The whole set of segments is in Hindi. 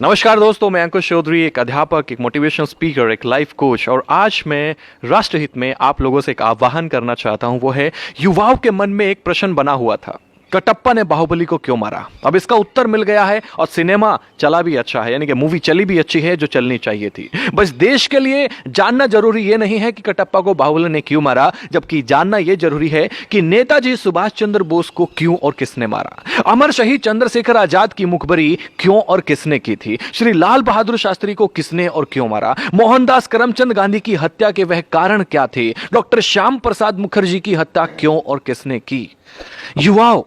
नमस्कार दोस्तों, मैं अंकुश चौधरी, एक अध्यापक, एक मोटिवेशनल स्पीकर, एक लाइफ कोच। और आज मैं राष्ट्रहित में आप लोगों से एक आह्वान करना चाहता हूं। वो है, युवाओं के मन में एक प्रश्न बना हुआ था, कटप्पा ने बाहुबली को क्यों मारा। अब इसका उत्तर मिल गया है और सिनेमा चला भी अच्छा है, यानी कि मूवी चली भी अच्छी है जो चलनी चाहिए थी। बस देश के लिए जानना जरूरी ये नहीं है कि कटप्पा को बाहुबली ने क्यों मारा, जबकि जानना यह जरूरी है कि नेताजी सुभाष चंद्र बोस को क्यों और किसने मारा। अमर शहीद चंद्रशेखर आजाद की मुखबरी क्यों और किसने की थी। श्री लाल बहादुर शास्त्री को किसने और क्यों मारा। मोहनदास करमचंद गांधी की हत्या के वह कारण क्या थे। डॉक्टर श्याम प्रसाद मुखर्जी की हत्या क्यों और किसने की। युवाओं,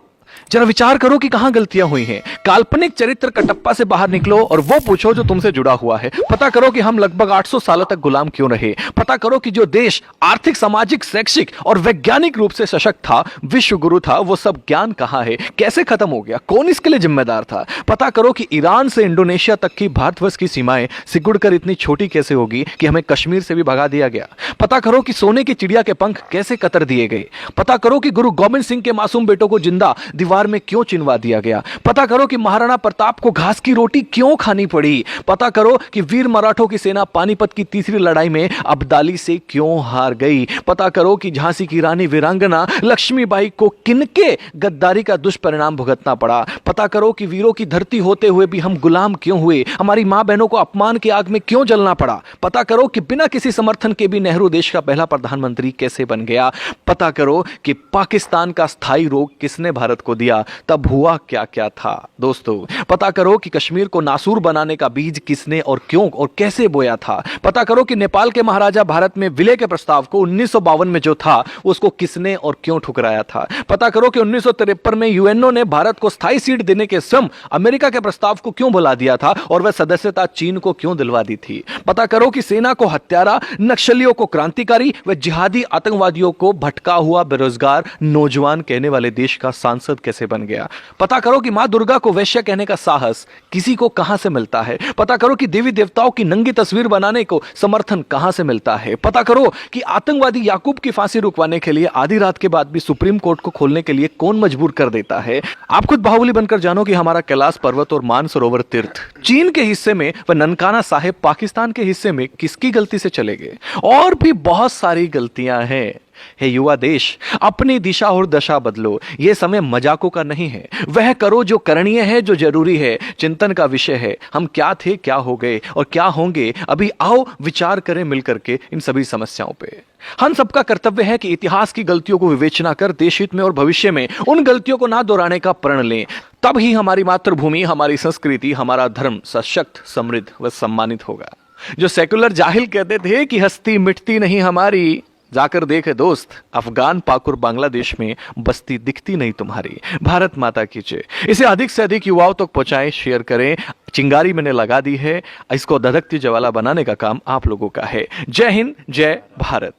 जरा विचार करो कि कहां गलतियां हुई हैं। काल्पनिक चरित्र कटप्पा से बाहर निकलो और वो पूछो जो तुमसे जुड़ा हुआ है। पता करो कि हम लगभग 800 सालों तक गुलाम क्यों रहे। पता करो कि जो देश आर्थिक, सामाजिक, शैक्षिक और वैज्ञानिक रूप से सशक्त था, विश्व गुरु था, वो सब ज्ञान कहां है, कैसे खत्म हो गया, कौन इसके लिए जिम्मेदार था। पता करो कि ईरान से इंडोनेशिया तक की भारतवर्ष की सीमाएं सिकुड़कर इतनी छोटी कैसे होगी कि हमें कश्मीर से भी भगा दिया गया। पता करो कि सोने की चिड़िया के पंख कैसे कतर दिए गए। पता करो कि गुरु गोविंद सिंह के मासूम बेटों को जिंदा दीवार में क्यों चिनवा दिया गया। पता करो कि महाराणा प्रताप को घास की रोटी क्यों खानी पड़ी। पता करो कि वीर मराठों की सेना पानीपत की तीसरी लड़ाई में अब्दाली से क्यों हार गई। पता करो कि झांसी की रानी वीरांगना लक्ष्मीबाई को किनके गद्दारी का दुष्परिणाम भुगतना पड़ा। पता करो कि वीरों की धरती होते हुए भी हम गुलाम क्यों हुए, हमारी मां बहनों को अपमान की आग में क्यों जलना पड़ा। पता करो कि बिना किसी समर्थन के भी नेहरू देश का पहला प्रधानमंत्री कैसे बन गया। पता करो कि पाकिस्तान का स्थायी रोग किसने भारत को दिया, तब हुआ क्या क्या था। दोस्तों, पता करो कि कश्मीर को नासूर बनाने का बीज किसने और क्यों और कैसे बोया था। पता करो कि नेपाल के महाराजा भारत में विलय के प्रस्ताव को 1952 में जो था उसको किसने और क्यों ठुकराया था। पता करो कि 1953 में यूएनओ ने भारत को स्थायी सीट देने के स्वयं अमेरिका के प्रस्ताव को क्यों भुला दिया था और वह सदस्यता चीन को क्यों दिलवा दी थी। पता करो कि सेना को हत्यारा, नक्सलियों को क्रांतिकारी व जिहादी आतंकवादियों को भटका हुआ बेरोजगार नौजवान कहने वाले देश का सांसद कैसे बन गया। पता करो कि मां दुर्गा को वैश्य कहने का साहस किसी को कहां से मिलता है। पता करो कि देवी देवताओं की नंगी तस्वीर बनाने को समर्थन कहां से मिलता है। पता करो कि आतंकवादी याकूब की फांसी रुकवाने के लिए आधी रात के बाद भी सुप्रीम कोर्ट को खोलने के लिए कौन मजबूर कर देता है। आप खुद बाहुबली बनकर जानो कि हमारा कैलाश पर्वत और मानसरोवर तीर्थ चीन के हिस्से में व ननकाना साहिब पाकिस्तान के हिस्से में किसकी गलती से चले गए। और भी बहुत सारी गलतियां हैं। हे युवा देश, अपनी दिशा और दशा बदलो। यह समय मजाकों का नहीं है। वह करो जो करणीय है, जो जरूरी है, चिंतन का विषय है। हम क्या थे, क्या हो गए और क्या होंगे। अभी आओ विचार करें मिलकर के इन सभी समस्याओं पे। हम सबका कर्तव्य है कि इतिहास की गलतियों को विवेचना कर देश हित में और भविष्य में उन गलतियों को ना दोहराने का प्रण लें। तब ही हमारी मातृभूमि, हमारी संस्कृति, हमारा धर्म सशक्त, समृद्ध व सम्मानित होगा। जो सेकुलर जाहिल कहते थे कि हस्ती मिटती नहीं हमारी, जाकर देखे दोस्त, अफगान, पाकुर, बांग्लादेश में बस्ती दिखती नहीं तुम्हारी। भारत माता की जय। इसे अधिक से अधिक युवाओं तक पहुंचाएं, शेयर करें। चिंगारी मैंने लगा दी है, इसको धधकती ज्वाला बनाने का काम आप लोगों का है। जय हिंद, जय भारत।